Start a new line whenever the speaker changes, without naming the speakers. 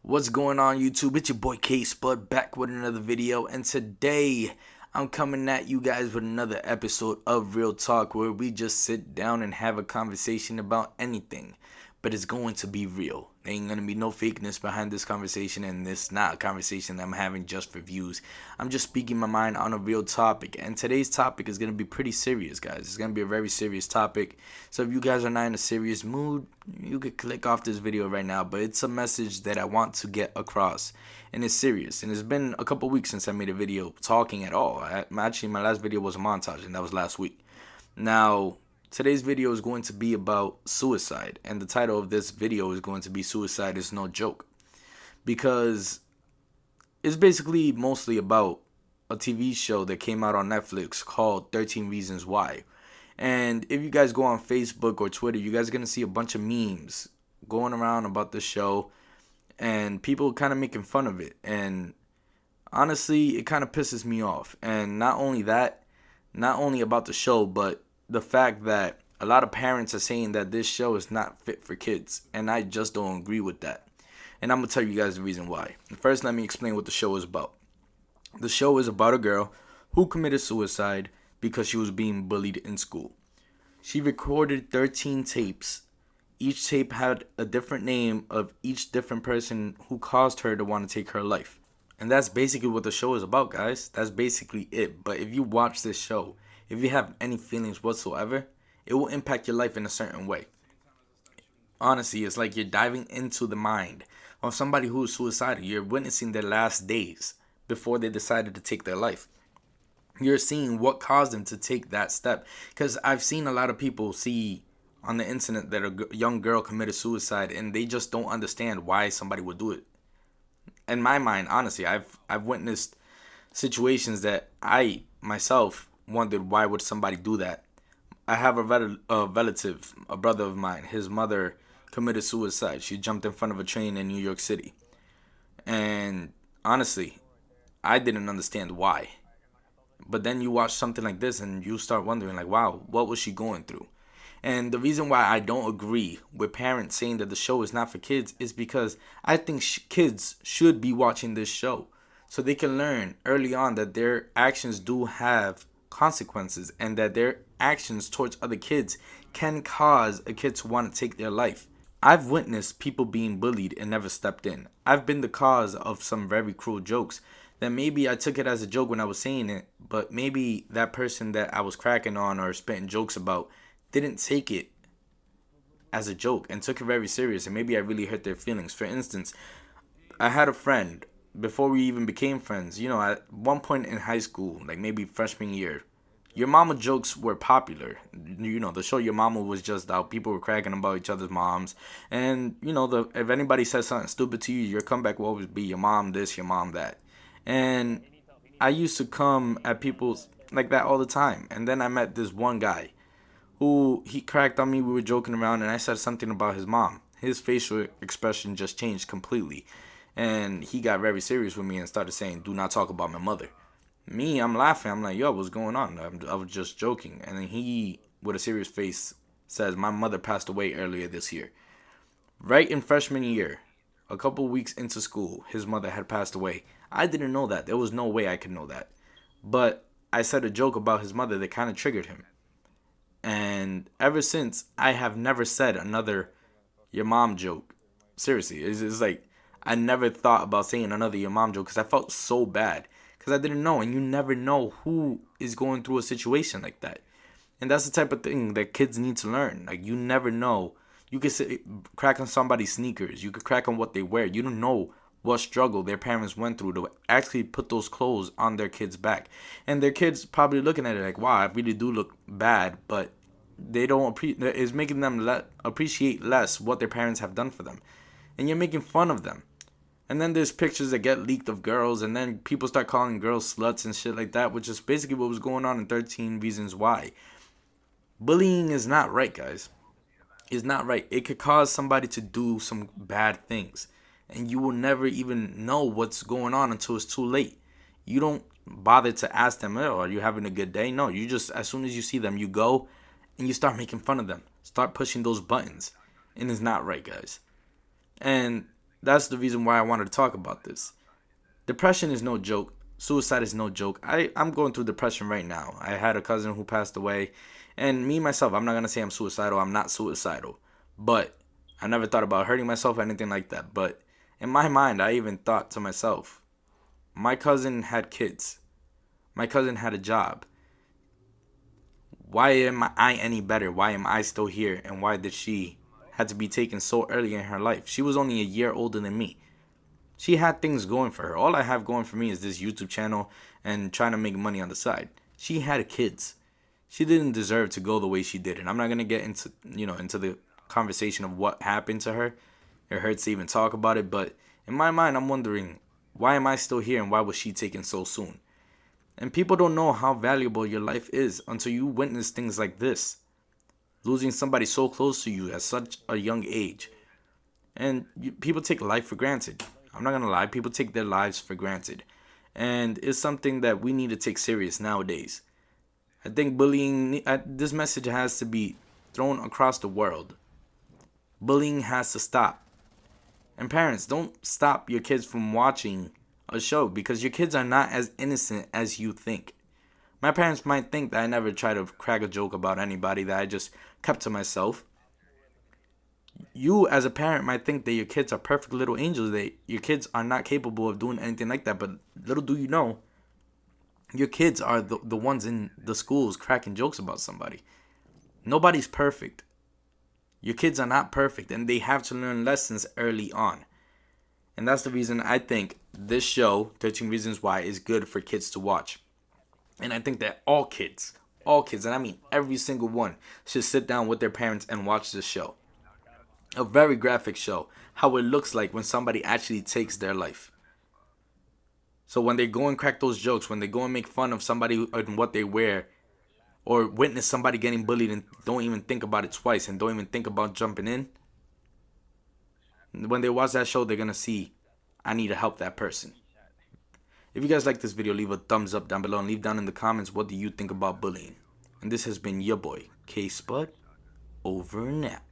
What's going on, YouTube? It's your boy K-Spudd back with another video, and today I'm coming at you guys with another episode of Real Talk, where we just sit down and have a conversation about anything, but it's going to be real. There ain't gonna be no fakeness behind this conversation, and it's not a conversation that I'm having just for views. I'm just speaking my mind on a real topic, and today's topic is gonna be pretty serious, guys. It's gonna be a very serious topic, so if you guys are not in a serious mood, you could click off this video right now. But it's a message that I want to get across, and it's serious. And it's been a couple weeks since I made a video talking at all. Actually, my last video was a montage, and that was last week. Now, today's video is going to be about suicide, and the title of this video is going to be "Suicide is No Joke," because it's basically mostly about a TV show that came out on Netflix called 13 Reasons Why. And if you guys go on Facebook or Twitter, you guys are going to see a bunch of memes going around about the show, and people kind of making fun of it. And honestly, it kind of pisses me off. And not only that, not only about the show, but the fact that a lot of parents are saying that this show is not fit for kids, and I just don't agree with that. And I'm going to tell you guys the reason why. First, let me explain what the show is about. The show is about a girl who committed suicide because she was being bullied in school. She recorded 13 tapes. Each tape had a different name of each different person who caused her to want to take her life. And that's basically what the show is about, guys. That's basically it. But if you watch this show, if you have any feelings whatsoever, it will impact your life in a certain way. Honestly, it's like you're diving into the mind of somebody who is suicidal. You're witnessing their last days before they decided to take their life. You're seeing what caused them to take that step. Because I've seen a lot of people see on the internet that a young girl committed suicide, and they just don't understand why somebody would do it. In my mind, honestly, I've witnessed situations that I myself wondered, why would somebody do that. I have a relative, a brother of mine. His mother committed suicide. She jumped in front of a train in New York City. And honestly, I didn't understand why. But then you watch something like this and you start wondering, like, wow, what was she going through? And the reason why I don't agree with parents saying that the show is not for kids is because I think kids should be watching this show so they can learn early on that their actions do have consequences, and that their actions towards other kids can cause a kid to want to take their life. I've witnessed people being bullied and never stepped in. I've been the cause of some very cruel jokes that maybe I took it as a joke when I was saying it, but maybe that person that I was cracking on or spitting jokes about didn't take it as a joke and took it very serious, and maybe I really hurt their feelings. For instance, I had a friend, before we even became friends, at one point in high school, like maybe freshman year, Your Mama jokes were popular. The show Your Mama was just out. People were cracking about each other's moms. And, if anybody says something stupid to you, your comeback will always be your mom this, your mom that. And I used to come at people like that all the time. And then I met this one guy who, he cracked on me. We were joking around, and I said something about his mom. His facial expression just changed completely. And he got very serious with me and started saying, "Do not talk about my mother." Me, I'm laughing. I'm like, "Yo, what's going on?" I was just joking. And then he, with a serious face, says, "My mother passed away earlier this year." Right in freshman year, a couple weeks into school, his mother had passed away. I didn't know that. There was no way I could know that. But I said a joke about his mother that kind of triggered him. And ever since, I have never said another "your mom" joke. Seriously, it's like I never thought about saying another "your mom" joke because I felt so bad. Because I didn't know, and you never know who is going through a situation like that. And that's the type of thing that kids need to learn. Like, you never know. You could crack on somebody's sneakers. You could crack on what they wear. You don't know what struggle their parents went through to actually put those clothes on their kids' back. And their kids probably looking at it like, wow, I really do look bad. But they don't it's making them appreciate less what their parents have done for them. And you're making fun of them. And then there's pictures that get leaked of girls, and then people start calling girls sluts and shit like that, which is basically what was going on in 13 Reasons Why. Bullying is not right, guys. It's not right. It could cause somebody to do some bad things, and you will never even know what's going on until it's too late. You don't bother to ask them, "Oh, are you having a good day?" No, you just, as soon as you see them, you go and you start making fun of them. Start pushing those buttons. And it's not right, guys. And that's the reason why I wanted to talk about this. Depression is no joke. Suicide is no joke. I'm going through depression right now. I had a cousin who passed away. And me, myself, I'm not going to say I'm suicidal. I'm not suicidal. But I never thought about hurting myself or anything like that. But in my mind, I even thought to myself, my cousin had kids. My cousin had a job. Why am I any better? Why am I still here? And why did she had to be taken so early in her life? She was only a year older than me. She had things going for her. All I have going for me is this YouTube channel and trying to make money on the side. She had kids. She didn't deserve to go the way she did. And I'm not going to get into the conversation of what happened to her. It hurts to even talk about it. But in my mind, I'm wondering, why am I still here and why was she taken so soon? And people don't know how valuable your life is until you witness things like this. Losing somebody so close to you at such a young age. And people take life for granted. I'm not going to lie. People take their lives for granted. And it's something that we need to take serious nowadays. I think bullying, this message has to be thrown across the world. Bullying has to stop. And parents, don't stop your kids from watching a show because your kids are not as innocent as you think. My parents might think that I never try to crack a joke about anybody, that I just kept to myself. You as a parent might think that your kids are perfect little angels, that your kids are not capable of doing anything like that, but little do you know, your kids are the ones in the schools cracking jokes about somebody. Nobody's perfect. Your kids are not perfect, and they have to learn lessons early on. And that's the reason I think this show, 13 Reasons Why, is good for kids to watch. And I think that all kids, and I mean every single one, should sit down with their parents and watch this show. A very graphic show, how it looks like when somebody actually takes their life. So when they go and crack those jokes, when they go and make fun of somebody and what they wear, or witness somebody getting bullied and don't even think about it twice and don't even think about jumping in, when they watch that show, they're going to see, I need to help that person. If you guys like this video, leave a thumbs up down below and leave down in the comments, what do you think about bullying? And this has been your boy, K-Spudd, over and out.